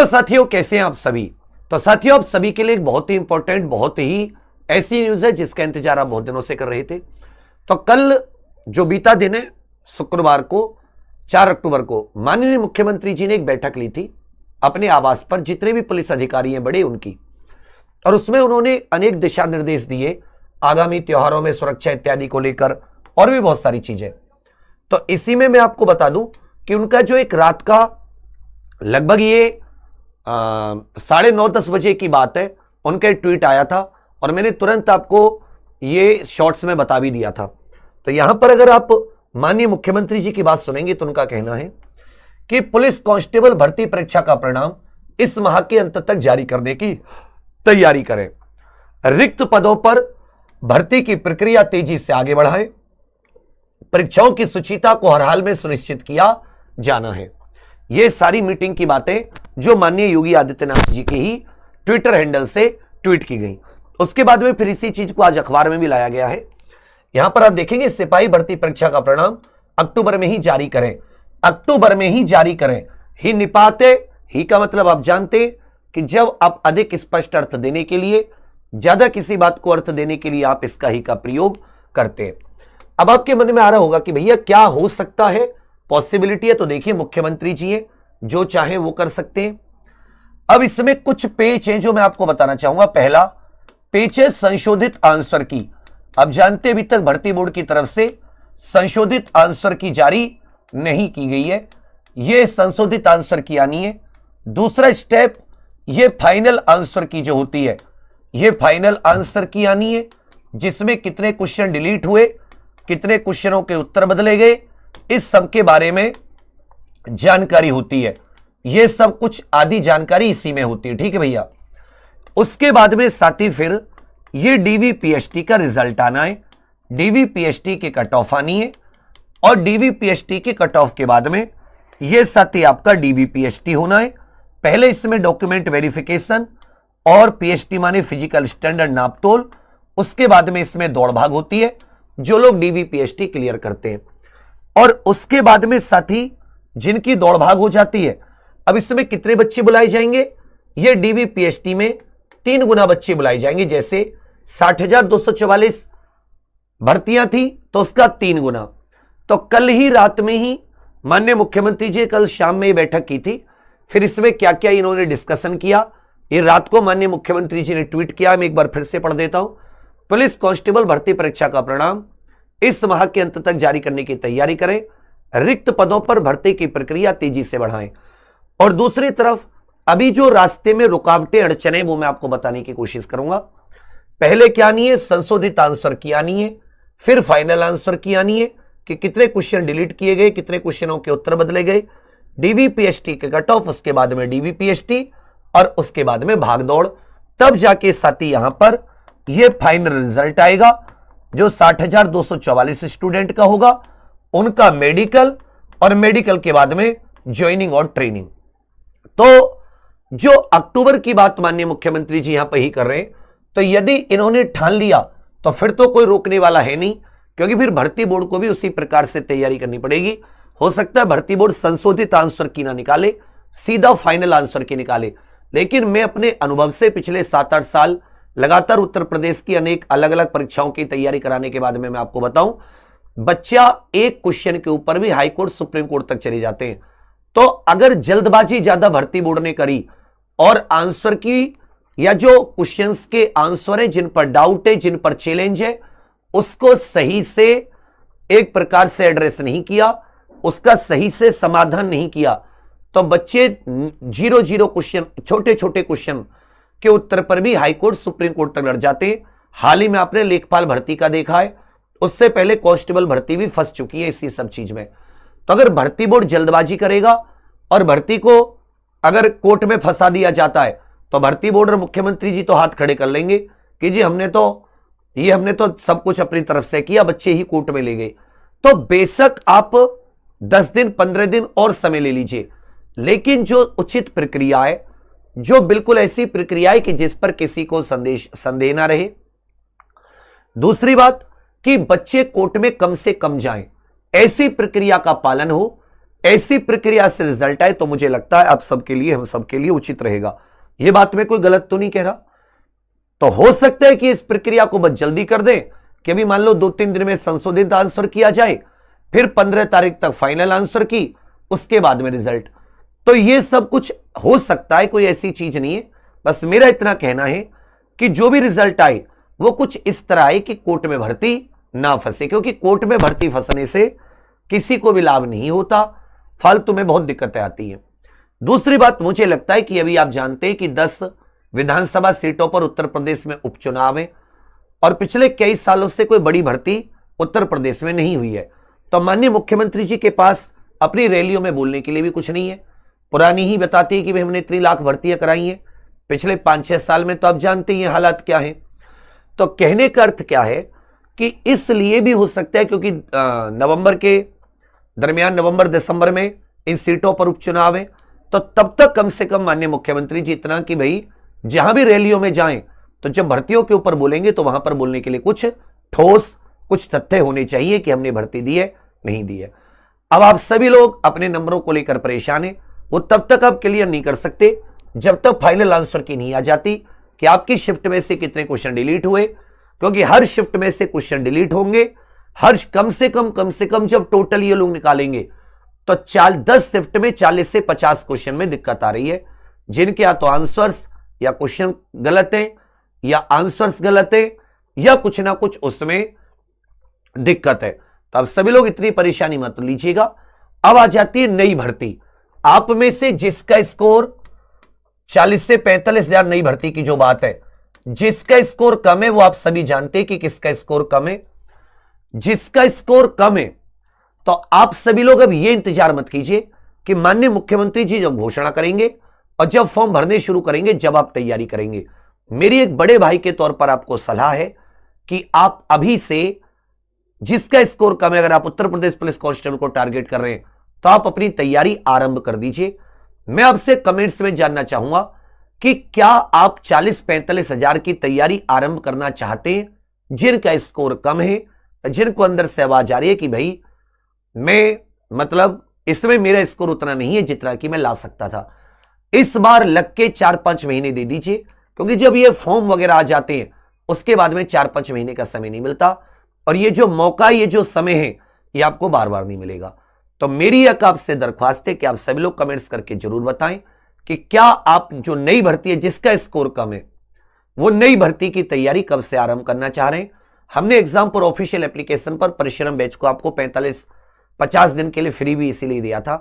Hello साथियों, कैसे हैं आप सभी। तो साथियों, आप सभी के लिए एक बहुत ही इंपॉर्टेंट, बहुत ही ऐसी न्यूज है जिसका इंतजार आप बहुत दिनों से कर रहे थे। तो कल जो बीता दिन है, शुक्रवार को 4 अक्टूबर को माननीय मुख्यमंत्री जी ने एक बैठक ली थी अपने आवास पर, जितने भी पुलिस अधिकारी हैं बड़े उनकी, और उसमें उन्होंने अनेक दिशा निर्देश दिए आगामी त्योहारों में सुरक्षा इत्यादि को लेकर, और भी बहुत सारी चीजें। तो इसी में मैं आपको बता दूं कि उनका जो एक रात का लगभग ये 9:30-10 बजे की बात है, उनका एक ट्वीट आया था और मैंने तुरंत आपको ये शॉर्ट्स में बता भी दिया था। तो यहां पर अगर आप माननीय मुख्यमंत्री जी की बात सुनेंगे तो उनका कहना है कि पुलिस कांस्टेबल भर्ती परीक्षा का परिणाम इस माह के अंत तक जारी करने की तैयारी करें। रिक्त पदों पर भर्ती की प्रक्रिया तेजी से आगे बढ़ाएं। परीक्षाओं की शुचिता को हर हाल में सुनिश्चित किया जाना है। ये सारी मीटिंग की बातें जो माननीय योगी आदित्यनाथ जी के ही ट्विटर हैंडल से ट्वीट की गई। उसके बाद में फिर इसी चीज को आज अखबार में भी लाया गया है। यहां पर आप देखेंगे, सिपाही भर्ती परीक्षा का परिणाम अक्टूबर में ही जारी करें। अक्टूबर में ही जारी करें। ही निपाते ही का मतलब आप जानते कि जब आप अधिक स्पष्ट अर्थ देने के लिए, ज्यादा किसी बात को अर्थ देने के लिए आप इसका ही का प्रयोग करते हैं। अब आपके मन में आ रहा होगा कि भैया क्या हो सकता है, पॉसिबिलिटी है। तो देखिए, मुख्यमंत्री जी हैं, जो चाहे वो कर सकते हैं। अब इसमें कुछ पेज हैं जो मैं आपको बताना चाहूंगा। पहला पेज है संशोधित आंसर की। अब जानते अभी तक भर्ती बोर्ड की तरफ से संशोधित आंसर की जारी नहीं की गई है। यह संशोधित आंसर की आनी है। दूसरा स्टेप, यह फाइनल आंसर की जो होती है, यह फाइनल आंसर की आनी है, जिसमें कितने क्वेश्चन डिलीट हुए, कितने क्वेश्चनों के उत्तर बदले गए, इस सब के बारे में जानकारी होती है। यह सब कुछ आदि जानकारी इसी में होती है। ठीक है भैया। उसके बाद में साथ ही फिर यह डीवीपीएसटी का रिजल्ट आना है। डीवीपीएसटी के कट ऑफ आनी है, और डीवीपीएसटी के कट ऑफ के बाद में यह साथ ही आपका डीवीपीएसटी होना है। पहले इसमें डॉक्यूमेंट वेरिफिकेशन और पीएसटी माने फिजिकल स्टैंडर्ड नापतोल। उसके बाद में इसमें दौड़ भाग होती है, जो लोग डीवीपीएसटी क्लियर करते हैं। और उसके बाद में साथी जिनकी दौड़ भाग हो जाती है, अब इसमें कितने बच्चे बुलाए जाएंगे, ये डीवीपीएसटी में 3 गुना बच्चे बुलाए जाएंगे। जैसे 60,244 भर्तियां थी तो उसका 3 गुना। तो कल ही रात में ही माननीय मुख्यमंत्री जी कल शाम में बैठक की थी। फिर इसमें क्या क्या इन्होंने डिस्कशन किया, ये रात को माननीय मुख्यमंत्री जी ने ट्वीट किया। मैं एक बार फिर से पढ़ देता हूं। पुलिस कांस्टेबल भर्ती परीक्षा का परिणाम इस माह के अंत तक जारी करने की तैयारी करें। रिक्त पदों पर भर्ती की प्रक्रिया तेजी से बढ़ाएं। और दूसरी तरफ अभी जो रास्ते में रुकावटें, अड़चने, वो मैं आपको बताने की कोशिश करूंगा। पहले क्या आनी है, संशोधित आंसर की आनी है। फिर फाइनल आंसर की आनी है कि कितने क्वेश्चन डिलीट किए गए, कितने क्वेश्चनों के उत्तर बदले गए। डीवीपीएसटी के कट ऑफ, उसके बाद में डीवीपीएसटी, और उसके बाद में भागदौड़। तब जाके साथी यहां पर यह फाइनल रिजल्ट आएगा, जो 60,244 स्टूडेंट का होगा, उनका मेडिकल, और मेडिकल के बाद में ज्वाइनिंग और ट्रेनिंग। तो जो अक्टूबर की बात माननीय मुख्यमंत्री जी यहां पर ही कर रहे हैं, तो यदि इन्होंने ठान लिया तो फिर तो कोई रोकने वाला है नहीं, क्योंकि फिर भर्ती बोर्ड को भी उसी प्रकार से तैयारी करनी पड़ेगी। हो सकता है भर्ती बोर्ड संशोधित आंसर की ना निकाले, सीधा फाइनल आंसर की निकाले। लेकिन मैं अपने अनुभव से पिछले 7-8 साल लगातार उत्तर प्रदेश की अनेक अलग अलग परीक्षाओं की तैयारी कराने के बाद में मैं आपको बताऊं, बच्चा एक क्वेश्चन के ऊपर भी हाई कोर्ट, सुप्रीम कोर्ट तक चले जाते हैं। तो अगर जल्दबाजी ज्यादा भर्ती बोर्ड ने करी और आंसर की, या जो क्वेश्चंस के आंसर है, जिन पर डाउट है, जिन पर चैलेंज है, उसको सही से एक प्रकार से एड्रेस नहीं किया, उसका सही से समाधान नहीं किया, तो बच्चे 0-0 क्वेश्चन, छोटे छोटे क्वेश्चन के उत्तर पर भी हाई कोर्ट, सुप्रीम कोर्ट तक लड़ जाते हैं। हाल ही में आपने लेखपाल भर्ती का देखा है, उससे पहले कांस्टेबल भर्ती भी फंस चुकी है इसी सब चीज में। तो अगर भर्ती बोर्ड जल्दबाजी करेगा और भर्ती को अगर कोर्ट में फंसा दिया जाता है, तो भर्ती बोर्ड और मुख्यमंत्री जी तो हाथ खड़े कर लेंगे कि जी हमने तो सब कुछ अपनी तरफ से किया, बच्चे ही कोर्ट में ले गए। तो बेशक आप 10 दिन 15 दिन और समय ले लीजिए, लेकिन जो उचित प्रक्रिया है, जो बिल्कुल ऐसी प्रक्रिया है कि जिस पर किसी को संदेह ना रहे। दूसरी बात कि बच्चे कोर्ट में कम से कम जाएं, ऐसी प्रक्रिया का पालन हो, ऐसी प्रक्रिया से रिजल्ट आए तो मुझे लगता है आप सबके लिए, हम सबके लिए उचित रहेगा। यह बात मैं कोई गलत तो नहीं कह रहा। तो हो सकता है कि इस प्रक्रिया को बस जल्दी कर दें कि अभी मान लो 2-3 दिन में संशोधित आंसर किया जाए, फिर 15 तारीख तक फाइनल आंसर की, उसके बाद में रिजल्ट। तो यह सब कुछ हो सकता है, कोई ऐसी चीज नहीं है। बस मेरा इतना कहना है कि जो भी रिजल्ट आए वो कुछ इस तरह आए कि कोर्ट में भर्ती ना फंसे, क्योंकि कोर्ट में भर्ती फंसने से किसी को भी लाभ नहीं होता, फालतू में बहुत दिक्कतें आती हैं। दूसरी बात, मुझे लगता है कि अभी आप जानते हैं कि 10 विधानसभा सीटों पर उत्तर प्रदेश में उपचुनाव है और पिछले कई सालों से कोई बड़ी भर्ती उत्तर प्रदेश में नहीं हुई है। तो माननीय मुख्यमंत्री जी के पास अपनी रैलियों में बोलने के लिए भी कुछ नहीं है। पुरानी ही बताती है कि भाई हमने इतनी लाख भर्तियां कराई हैं, पिछले 5-6 साल में तो आप जानते हैं हालात क्या है। तो कहने का अर्थ क्या है कि इसलिए भी हो सकता है क्योंकि नवंबर के दरमियान, नवंबर दिसंबर में इन सीटों पर उपचुनाव है, तो तब तक कम से कम माननीय मुख्यमंत्री जी इतना कि भाई जहां भी रैलियों में जाएं तो जब भर्तियों के ऊपर बोलेंगे तो वहां पर बोलने के लिए कुछ ठोस, कुछ तथ्य होने चाहिए कि हमने भर्ती दी है, नहीं दी है। अब आप सभी लोग अपने नंबरों को लेकर परेशान हैं, वो तब तक आप क्लियर नहीं कर सकते जब तक फाइनल आंसर की नहीं आ जाती कि आपकी शिफ्ट में से कितने क्वेश्चन डिलीट हुए, क्योंकि हर शिफ्ट में से क्वेश्चन डिलीट होंगे। हर कम से कम जब टोटल ये लोग निकालेंगे तो 10 शिफ्ट में 40 से 50 क्वेश्चन में दिक्कत आ रही है, जिनके या तो आंसर्स या क्वेश्चन गलत है या आंसर्स गलत है या कुछ ना कुछ उसमें दिक्कत है। तो अब सभी लोग इतनी परेशानी मत लीजिएगा। अब आ जाती है नई भर्ती। आप में से जिसका स्कोर 40 से 45 हजार नई भर्ती की जो बात है, जिसका स्कोर कम है वो आप सभी जानते हैं कि किसका स्कोर कम है। जिसका स्कोर कम है तो आप सभी लोग अब ये इंतजार मत कीजिए कि माननीय मुख्यमंत्री जी जब घोषणा करेंगे और जब फॉर्म भरने शुरू करेंगे, जब आप तैयारी करेंगे। मेरी एक बड़े भाई के तौर पर आपको सलाह है कि आप अभी से, जिसका स्कोर कम है, अगर आप उत्तर प्रदेश पुलिस कांस्टेबल को टारगेट कर रहे हैं तो आप अपनी तैयारी आरंभ कर दीजिए। मैं आपसे कमेंट्स में जानना चाहूंगा कि क्या आप 40-45 हजार की तैयारी आरंभ करना चाहते हैं, जिनका स्कोर कम है, जिनको अंदर से आवाज आ रही है कि भाई मैं, मतलब इसमें मेरा स्कोर उतना नहीं है जितना कि मैं ला सकता था। इस बार लग के 4-5 महीने दे दीजिए, क्योंकि जब ये फॉर्म वगैरह आ जाते हैं उसके बाद में 4-5 महीने का समय नहीं मिलता, और ये जो मौका, ये जो समय है, ये आपको बार बार नहीं मिलेगा। तो मेरी एक आपसे दरख्वास्त है कि आप सभी लोग कमेंट्स करके जरूर बताएं कि क्या आप जो नई भर्ती है, जिसका स्कोर कम है, वो नई भर्ती की तैयारी कब से आरंभ करना चाह रहे हैं। हमने एग्जाम पर ऑफिशियल एप्लीकेशन पर परिश्रम बैच को आपको 45-50 दिन के लिए फ्री भी इसीलिए दिया था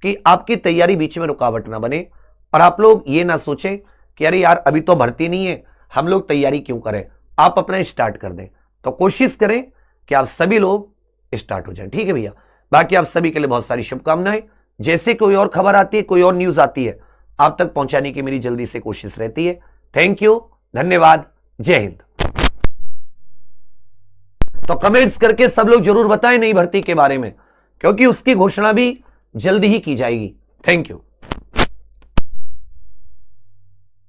कि आपकी तैयारी बीच में रुकावट ना बने और आप लोग ये ना सोचें कि अरे यार अभी तो भर्ती नहीं है, हम लोग तैयारी क्यों करें। आप अपना स्टार्ट कर दें। तो कोशिश करें कि आप सभी लोग स्टार्ट हो जाएं, ठीक है भैया। बाकी आप सभी के लिए बहुत सारी शुभकामनाएं। जैसे कोई और खबर आती है, कोई और न्यूज आती है, आप तक पहुंचाने की मेरी जल्दी से कोशिश रहती है। थैंक यू, धन्यवाद, जय हिंद। तो कमेंट्स करके सब लोग जरूर बताएं नई भर्ती के बारे में, क्योंकि उसकी घोषणा भी जल्दी ही की जाएगी। Thank you.